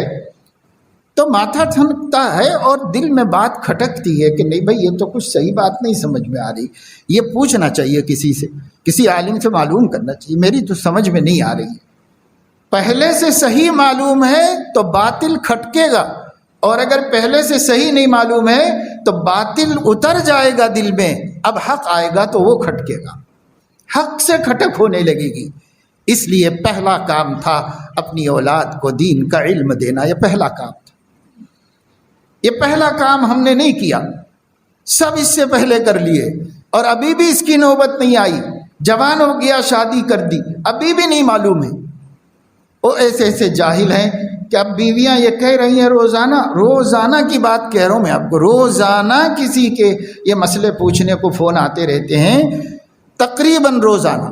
تو ماتھا ٹھنکتا ہے اور دل میں بات کھٹکتی ہے کہ نہیں بھائی یہ تو کچھ صحیح بات نہیں سمجھ میں آ رہی، یہ پوچھنا چاہیے کسی سے، کسی عالم سے معلوم کرنا چاہیے، میری تو سمجھ میں نہیں آ رہی ہے۔ پہلے سے صحیح معلوم ہے تو باطل کھٹکے گا، اور اگر پہلے سے صحیح نہیں معلوم ہے تو باطل اتر جائے گا دل میں، اب حق آئے گا تو وہ کھٹکے گا، حق سے کھٹک ہونے لگے گی۔ اس لیے پہلا کام تھا اپنی اولاد کو دین کا علم دینا، یہ پہلا کام تھا۔ یہ پہلا کام ہم نے نہیں کیا، سب اس سے پہلے کر لیے، اور ابھی بھی اس کی نوبت نہیں آئی۔ جوان ہو گیا، شادی کر دی، ابھی بھی نہیں معلوم ہے۔ وہ ایسے ایسے جاہل ہیں کہ اب بیویاں یہ کہہ رہی ہیں، روزانہ کی بات کہہ رہا ہوں میں آپ کو، روزانہ کسی کے یہ مسئلے پوچھنے کو فون آتے رہتے ہیں، تقریباً روزانہ۔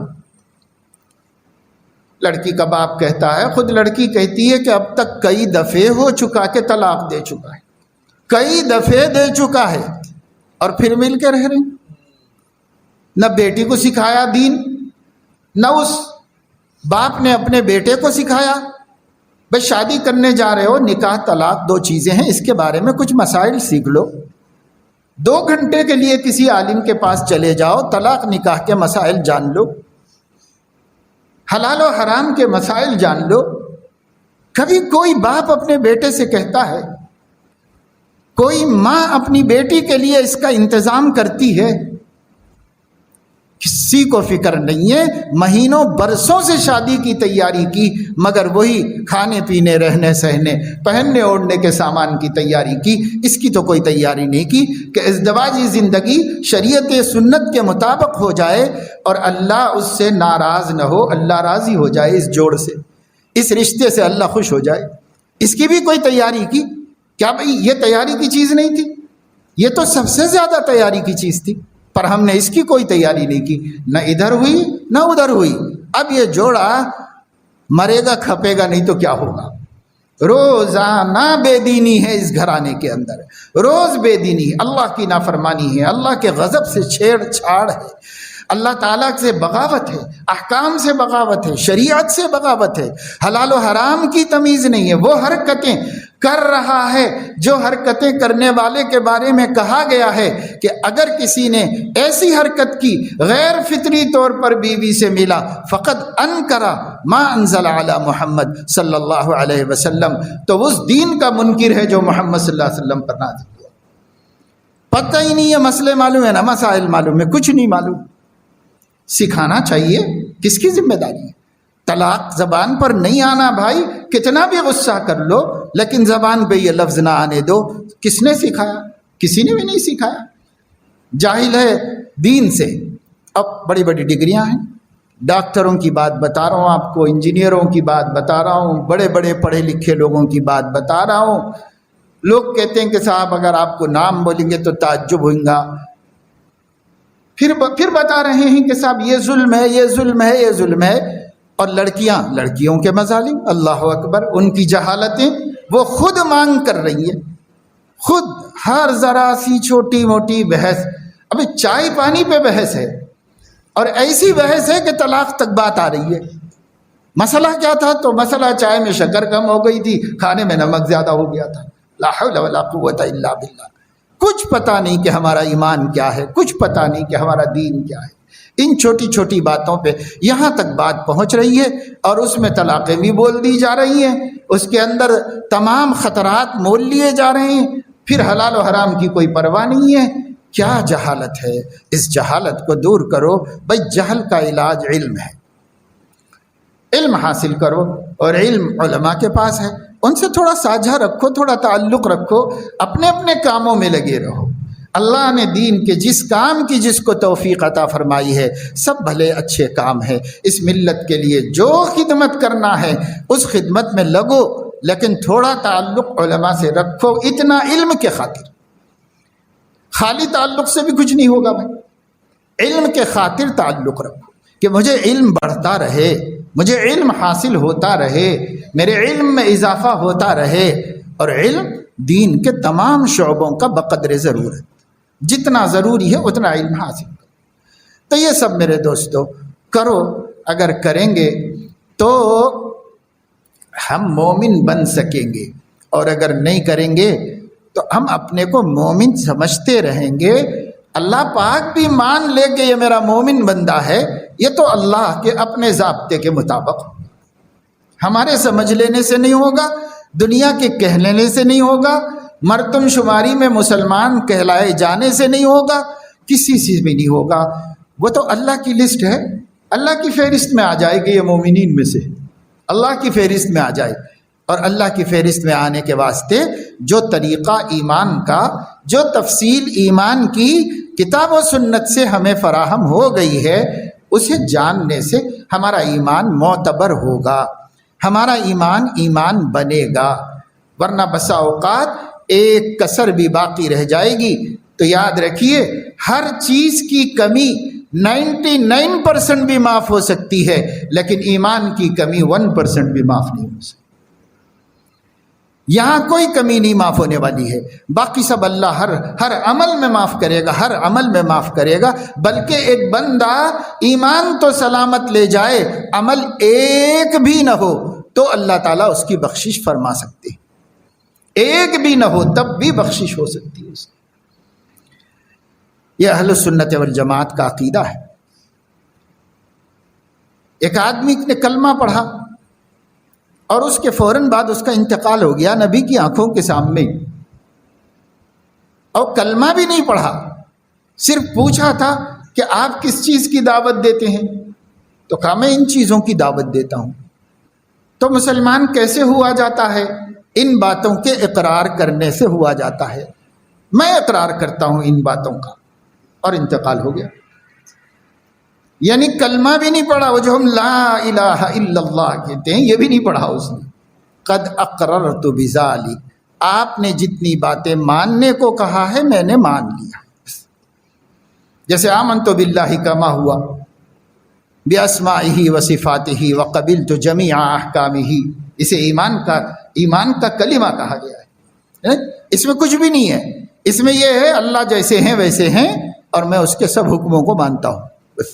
لڑکی کا باپ کہتا ہے، خود لڑکی کہتی ہے کہ اب تک کئی دفعے ہو چکا کہ طلاق دے چکا ہے، کئی دفعے دے چکا ہے، اور پھر مل کے رہ رہے ہیں۔ نہ بیٹی کو سکھایا دین، نہ اس باپ نے اپنے بیٹے کو سکھایا۔ بھائی شادی کرنے جا رہے ہو، نکاح طلاق دو چیزیں ہیں، اس کے بارے میں کچھ مسائل سیکھ لو۔ 2 گھنٹے کے لیے کسی عالم کے پاس چلے جاؤ، طلاق نکاح کے مسائل جان لو، حلال و حرام کے مسائل جان لو۔ کبھی کوئی باپ اپنے بیٹے سے کہتا ہے، کوئی ماں اپنی بیٹی کے لیے اس کا انتظام کرتی ہے؟ کسی کو فکر نہیں ہے۔ مہینوں برسوں سے شادی کی تیاری کی، مگر وہی کھانے پینے، رہنے سہنے، پہننے اوڑھنے کے سامان کی تیاری کی، اس کی تو کوئی تیاری نہیں کی کہ ازدواجی زندگی شریعت سنت کے مطابق ہو جائے اور اللہ اس سے ناراض نہ ہو، اللہ راضی ہو جائے اس جوڑ سے، اس رشتے سے اللہ خوش ہو جائے۔ اس کی بھی کوئی تیاری کی؟ کیا بھائی یہ تیاری کی چیز نہیں تھی؟ یہ تو سب سے زیادہ تیاری کی چیز تھی، پر ہم نے اس کی کوئی تیاری نہیں کی، نہ ادھر ہوئی نہ ادھر ہوئی۔ اب یہ جوڑا مرے گا کھپے گا نہیں تو کیا ہوگا؟ روزانہ بے دینی ہے اس گھرانے کے اندر، روز بے دینی، اللہ کی نافرمانی ہے، اللہ کے غضب سے چھیڑ چھاڑ ہے، اللہ تعالیٰ سے بغاوت ہے، احکام سے بغاوت ہے، شریعت سے بغاوت ہے، حلال و حرام کی تمیز نہیں ہے۔ وہ حرکتیں کر رہا ہے جو حرکتیں کرنے والے کے بارے میں کہا گیا ہے کہ اگر کسی نے ایسی حرکت کی غیر فطری طور پر بیوی سے ملا، فقد انکر ما انزل علی محمد صلی اللہ علیہ وسلم، تو اس دین کا منکر ہے جو محمد صلی اللہ علیہ وسلم پر نازل ہوا۔ پتہ ہی نہیں ہے، مسئلے معلوم ہے نا، مسائل معلوم ہے، کچھ نہیں معلوم۔ سکھانا چاہیے، کس کی ذمہ داری ہے؟ طلاق زبان پر نہیں آنا بھائی، کتنا بھی غصہ کر لو لیکن زبان پہ یہ لفظ نہ آنے دو۔ کس نے سکھایا؟ کسی نے بھی نہیں سکھایا۔ جاہل ہے دین سے۔ اب بڑی بڑی ڈگریاں ہیں، ڈاکٹروں کی بات بتا رہا ہوں آپ کو، انجینئروں کی بات بتا رہا ہوں، بڑے بڑے پڑھے لکھے لوگوں کی بات بتا رہا ہوں۔ لوگ کہتے ہیں کہ صاحب اگر آپ کو نام بولیں گے تو تعجب ہوئیں گا، پھر بتا رہے ہیں کہ صاحب یہ ظلم ہے، یہ ظلم ہے، یہ ظلم ہے۔ اور لڑکیوں کے مظالم، اللہ اکبر، ان کی جہالتیں وہ خود مانگ کر رہی ہیں، خود ہر ذرا سی چھوٹی موٹی بحث، ابھی چائے پانی پہ بحث ہے، اور ایسی بحث ہے کہ طلاق تک بات آ رہی ہے۔ مسئلہ کیا تھا؟ تو مسئلہ چائے میں شکر کم ہو گئی تھی، کھانے میں نمک زیادہ ہو گیا تھا۔ لا حول ولا قوت الا باللہ۔ کچھ پتہ نہیں کہ ہمارا ایمان کیا ہے، کچھ پتہ نہیں کہ ہمارا دین کیا ہے۔ ان چھوٹی چھوٹی باتوں پہ یہاں تک بات پہنچ رہی ہے، اور اس میں طلاقیں بھی بول دی جا رہی ہیں، اس کے اندر تمام خطرات مول لیے جا رہے ہیں، پھر حلال و حرام کی کوئی پرواہ نہیں ہے۔ کیا جہالت ہے! اس جہالت کو دور کرو۔ بھائی جہل کا علاج علم ہے، علم حاصل کرو، اور علم علماء کے پاس ہے، ان سے تھوڑا ساجھا رکھو، تھوڑا تعلق رکھو، اپنے اپنے کاموں میں لگے رہو۔ اللہ نے دین کے جس کام کی جس کو توفیق عطا فرمائی ہے، سب بھلے اچھے کام ہیں۔ اس ملت کے لیے جو خدمت کرنا ہے اس خدمت میں لگو، لیکن تھوڑا تعلق علماء سے رکھو، اتنا علم کے خاطر۔ خالی تعلق سے بھی کچھ نہیں ہوگا بھائی، علم کے خاطر تعلق رکھو کہ مجھے علم بڑھتا رہے، مجھے علم حاصل ہوتا رہے، میرے علم میں اضافہ ہوتا رہے، اور علم دین کے تمام شعبوں کا بقدر ضرورت، جتنا ضروری ہے اتنا علم حاصل کرو۔ تو یہ سب میرے دوستو کرو، اگر کریں گے تو ہم مومن بن سکیں گے، اور اگر نہیں کریں گے تو ہم اپنے کو مومن سمجھتے رہیں گے۔ اللہ پاک بھی مان لے کہ یہ میرا مومن بندہ ہے، یہ تو اللہ کے اپنے ضابطے کے مطابق ہوگا، ہمارے سمجھ لینے سے نہیں ہوگا، دنیا کے کہہ لینے سے نہیں ہوگا، مردم شماری میں مسلمان کہلائے جانے سے نہیں ہوگا، کسی سے بھی نہیں ہوگا۔ وہ تو اللہ کی لسٹ ہے، اللہ کی فہرست میں آ جائے گی، یہ مومنین میں سے اللہ کی فہرست میں آ جائے۔ اور اللہ کی فہرست میں آنے کے واسطے جو طریقہ ایمان کا، جو تفصیل ایمان کی کتاب و سنت سے ہمیں فراہم ہو گئی ہے، اسے جاننے سے ہمارا ایمان معتبر ہوگا، ہمارا ایمان بنے گا۔ ورنہ بسا اوقات ایک کسر بھی باقی رہ جائے گی۔ تو یاد رکھیے، ہر چیز کی کمی 99% بھی معاف ہو سکتی ہے، لیکن ایمان کی کمی 1% بھی معاف نہیں ہو سکتی۔ یہاں کوئی کمی نہیں معاف ہونے والی ہے، باقی سب اللہ ہر عمل میں معاف کرے گا، ہر عمل میں معاف کرے گا۔ بلکہ ایک بندہ ایمان تو سلامت لے جائے، عمل ایک بھی نہ ہو تو اللہ تعالیٰ اس کی بخشش فرما سکتے ہیں، ایک بھی نہ ہو تب بھی بخشش ہو سکتی ہے اس کی۔ یہ اہل السنت والجماعت کا عقیدہ ہے۔ ایک آدمی نے کلمہ پڑھا اور اس کے فوراً بعد اس کا انتقال ہو گیا نبی کی آنکھوں کے سامنے، اور کلمہ بھی نہیں پڑھا، صرف پوچھا تھا کہ آپ کس چیز کی دعوت دیتے ہیں؟ تو کہا میں ان چیزوں کی دعوت دیتا ہوں۔ تو مسلمان کیسے ہوا جاتا ہے؟ ان باتوں کے اقرار کرنے سے ہوا جاتا ہے۔ میں اقرار کرتا ہوں ان باتوں کا، اور انتقال ہو گیا۔ یعنی کلمہ بھی نہیں پڑھا، وہ جو ہم لا الہ الا اللہ کہتے ہیں یہ بھی نہیں پڑھا اس نے۔ قد اقررت بذالک، آپ نے جتنی باتیں ماننے کو کہا ہے میں نے مان لیا۔ جیسے آمنت باللہ کما ہوا، باسمائہ وصفاتہ وقبلت جمیع احکامہ، اسے ایمان کا کلمہ کہا گیا ہے۔ اس میں کچھ بھی نہیں ہے، اس میں یہ ہے اللہ جیسے ہیں ویسے ہیں، اور میں اس کے سب حکموں کو مانتا ہوں بس۔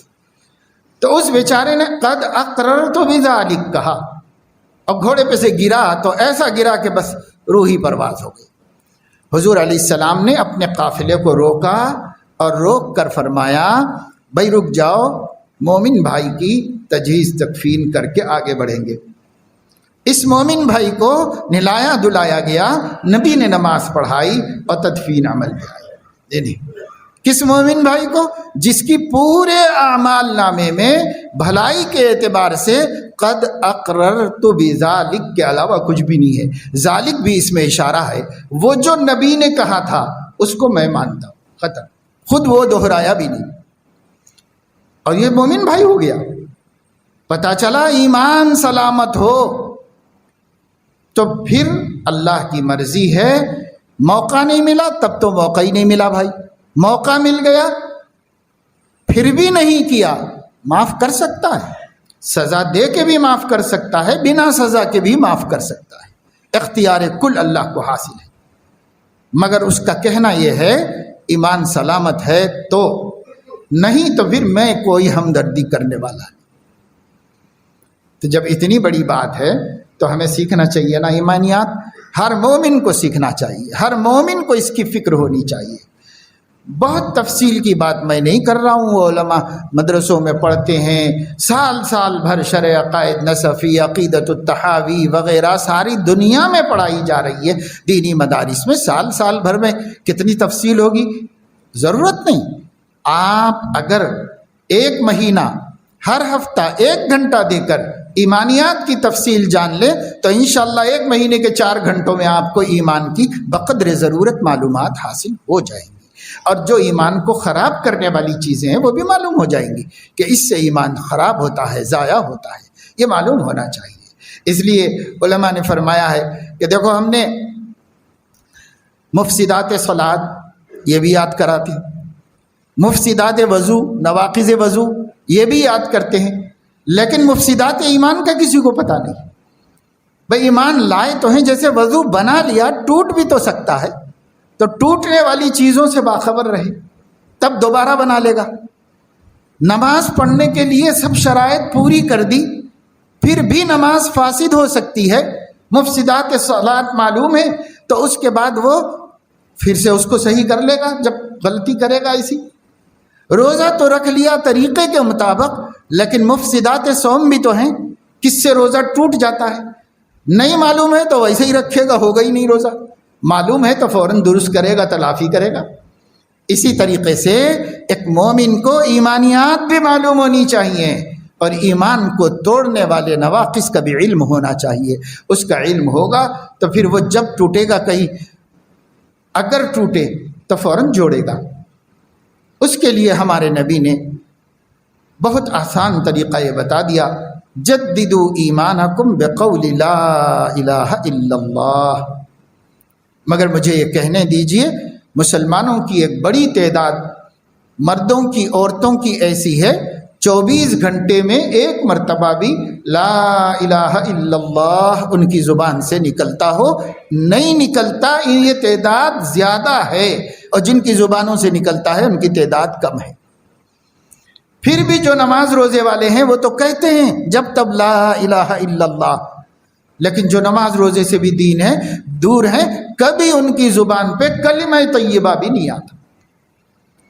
تو اس بیچارے نے قد اقررت بذالک کہا، اور گھوڑے پہ سے گرا تو ایسا گرا کہ بس روح ہی پرواز ہو گئی۔ حضور علیہ السلام نے اپنے قافلے کو روکا، اور روک کر فرمایا بھائی رک جاؤ، مومن بھائی کی تجہیز تکفین کر کے آگے بڑھیں گے۔ اس مومن بھائی کو نہلایا دلایا گیا، نبی نے نماز پڑھائی اور تدفین عمل میں آئی۔ کس مومن بھائی کو؟ جس کی پورے اعمال نامے میں بھلائی کے اعتبار سے قد اقررت بذالک کے علاوہ کچھ بھی نہیں ہے۔ ذالک بھی اس میں اشارہ ہے، وہ جو نبی نے کہا تھا اس کو میں مانتا ہوں، ختم، خود وہ دہرایا بھی نہیں، اور یہ مومن بھائی ہو گیا۔ پتہ چلا ایمان سلامت ہو تو پھر اللہ کی مرضی ہے۔ موقع نہیں ملا تب تو موقع ہی نہیں ملا بھائی، موقع مل گیا پھر بھی نہیں کیا، معاف کر سکتا ہے، سزا دے کے بھی معاف کر سکتا ہے، بنا سزا کے بھی معاف کر سکتا ہے، اختیار کل اللہ کو حاصل ہے۔ مگر اس کا کہنا یہ ہے ایمان سلامت ہے تو نہیں تو پھر میں کوئی ہمدردی کرنے والا نہیں۔ تو جب اتنی بڑی بات ہے تو ہمیں سیکھنا چاہیے نا ایمانیات، ہر مومن کو سیکھنا چاہیے، ہر مومن کو اس کی فکر ہونی چاہیے۔ بہت تفصیل کی بات میں نہیں کر رہا ہوں، وہ علماء مدرسوں میں پڑھتے ہیں سال سال بھر، شرح عقائد نصفی، عقیدت التحاوی وغیرہ ساری دنیا میں پڑھائی جا رہی ہے، دینی مدارس میں سال سال بھر میں کتنی تفصیل ہوگی؟ ضرورت نہیں۔ آپ اگر ایک مہینہ ہر ہفتہ 1 گھنٹہ دے کر ایمانیات کی تفصیل جان لیں تو انشاءاللہ 1 مہینے کے 4 گھنٹوں میں آپ کو ایمان کی بقدر ضرورت معلومات حاصل ہو جائیں گی، اور جو ایمان کو خراب کرنے والی چیزیں ہیں وہ بھی معلوم ہو جائیں گی کہ اس سے ایمان خراب ہوتا ہے، ضائع ہوتا ہے، یہ معلوم ہونا چاہیے۔ اس لیے علماء نے فرمایا ہے کہ دیکھو ہم نے مفسدات صلاۃ یہ بھی یاد کراتے ہیں، مفسدات وضو، نواقض وضو یہ بھی یاد کرتے ہیں، لیکن مفسدات ایمان کا کسی کو پتہ نہیں۔ بھئی ایمان لائے تو ہیں، جیسے وضو بنا لیا ٹوٹ بھی تو سکتا ہے، تو ٹوٹنے والی چیزوں سے باخبر رہے تب دوبارہ بنا لے گا۔ نماز پڑھنے کے لیے سب شرائط پوری کر دی، پھر بھی نماز فاسد ہو سکتی ہے، مفسدات صلاۃ معلوم ہے، تو اس کے بعد وہ پھر سے اس کو صحیح کر لے گا جب غلطی کرے گا۔ اسی روزہ تو رکھ لیا طریقے کے مطابق، لیکن مفسدات صوم بھی تو ہیں، کس سے روزہ ٹوٹ جاتا ہے، نہیں معلوم ہے تو ویسے ہی رکھے گا، ہوگا ہی نہیں روزہ، معلوم ہے تو فوراً درست کرے گا، تلافی کرے گا۔ اسی طریقے سے ایک مومن کو ایمانیات بھی معلوم ہونی چاہیے، اور ایمان کو توڑنے والے نواقص کا بھی علم ہونا چاہیے۔ اس کا علم ہوگا تو پھر وہ جب ٹوٹے گا، کہیں اگر ٹوٹے تو فوراً جوڑے گا۔ اس کے لیے ہمارے نبی نے بہت آسان طریقہ یہ بتا دیا، جددوا ایمانکم بقول لا الہ الا اللہ۔ مگر مجھے یہ کہنے دیجئے، مسلمانوں کی ایک بڑی تعداد مردوں کی، عورتوں کی ایسی ہے 24 گھنٹے میں 1 مرتبہ بھی لا الہ الا اللہ ان کی زبان سے نکلتا ہو، نہیں نکلتا، یہ تعداد زیادہ ہے، اور جن کی زبانوں سے نکلتا ہے ان کی تعداد کم ہے۔ پھر بھی جو نماز روزے والے ہیں وہ تو کہتے ہیں جب تب لا الہ الا اللہ، لیکن جو نماز روزے سے بھی دین ہے دور ہیں، کبھی ان کی زبان پہ کلمہ طیبہ بھی نہیں آتا،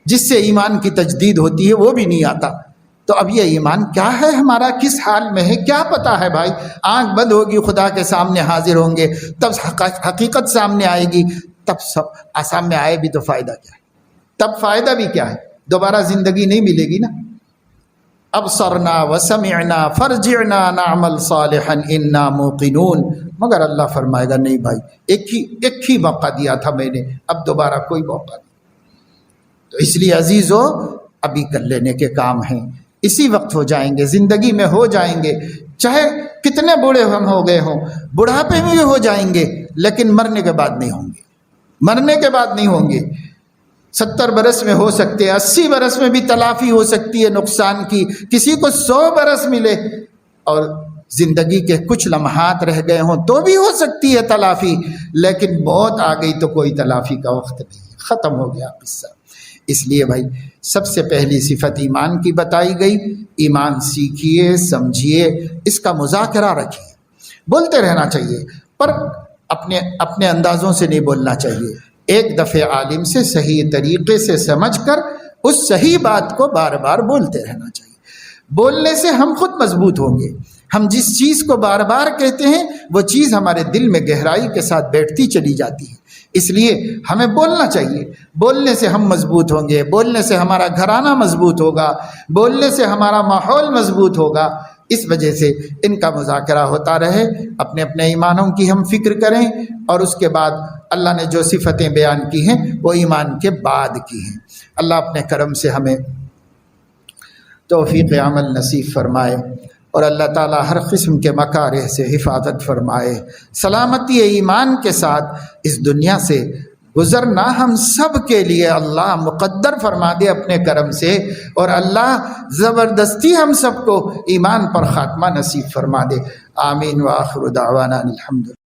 جس سے ایمان کی تجدید ہوتی ہے وہ بھی نہیں آتا۔ تو اب یہ ایمان کیا ہے ہمارا، کس حال میں ہے، کیا پتا ہے بھائی؟ آنکھ بند ہوگی، خدا کے سامنے حاضر ہوں گے، تب حقیقت سامنے آئے گی، تب سب سامنے آئے بھی تو فائدہ کیا ہے؟ تب فائدہ بھی کیا ہے؟ دوبارہ زندگی نہیں ملے گی نا۔ ابصرنا وسمعنا فرجعنا نعمل صالحا انا موقنون، مگر اللہ فرمائے گا نہیں بھائی، ایک ہی موقع دیا تھا میں نے، اب دوبارہ کوئی موقع نہیں۔ تو اس لیے عزیزو، ابھی کر لینے کے کام ہیں، اسی وقت ہو جائیں گے، زندگی میں ہو جائیں گے، چاہے کتنے بوڑھے ہم ہو گئے ہوں، بڑھاپے میں بھی ہو جائیں گے، لیکن مرنے کے بعد نہیں ہوں گے، مرنے کے بعد نہیں ہوں گے۔ 70 برس میں ہو سکتے ہیں، 80 برس میں بھی تلافی ہو سکتی ہے نقصان کی، کسی کو 100 برس ملے اور زندگی کے کچھ لمحات رہ گئے ہوں تو بھی ہو سکتی ہے تلافی، لیکن موت آ گئی تو کوئی تلافی کا وقت نہیں، ختم ہو گیا قصہ۔ اس لیے بھائی سب سے پہلی صفت ایمان کی بتائی گئی، ایمان سیکھیے، سمجھیے، اس کا مذاکرہ رکھیے، بولتے رہنا چاہیے، پر اپنے اندازوں سے نہیں بولنا چاہیے۔ ایک دفعہ عالم سے صحیح طریقے سے سمجھ کر اس صحیح بات کو بار بار بولتے رہنا چاہیے۔ بولنے سے ہم خود مضبوط ہوں گے، ہم جس چیز کو بار بار کہتے ہیں وہ چیز ہمارے دل میں گہرائی کے ساتھ بیٹھتی چلی جاتی ہے، اس لیے ہمیں بولنا چاہیے۔ بولنے سے ہم مضبوط ہوں گے، بولنے سے ہمارا گھرانہ مضبوط ہوگا، بولنے سے ہمارا ماحول مضبوط ہوگا۔ اس وجہ سے ان کا مذاکرہ ہوتا رہے، اپنے اپنے ایمانوں کی ہم فکر کریں، اور اس کے بعد اللہ نے جو صفتیں بیان کی ہیں وہ ایمان کے بعد کی ہیں۔ اللہ اپنے کرم سے ہمیں توفیق عمل نصیب فرمائے، اور اللہ تعالیٰ ہر قسم کے مکارہ سے حفاظت فرمائے، سلامتی ایمان کے ساتھ اس دنیا سے گزرنا ہم سب کے لیے اللہ مقدر فرما دے اپنے کرم سے، اور اللہ زبردستی ہم سب کو ایمان پر خاتمہ نصیب فرما دے۔ آمین وآخر دعوانا الحمد۔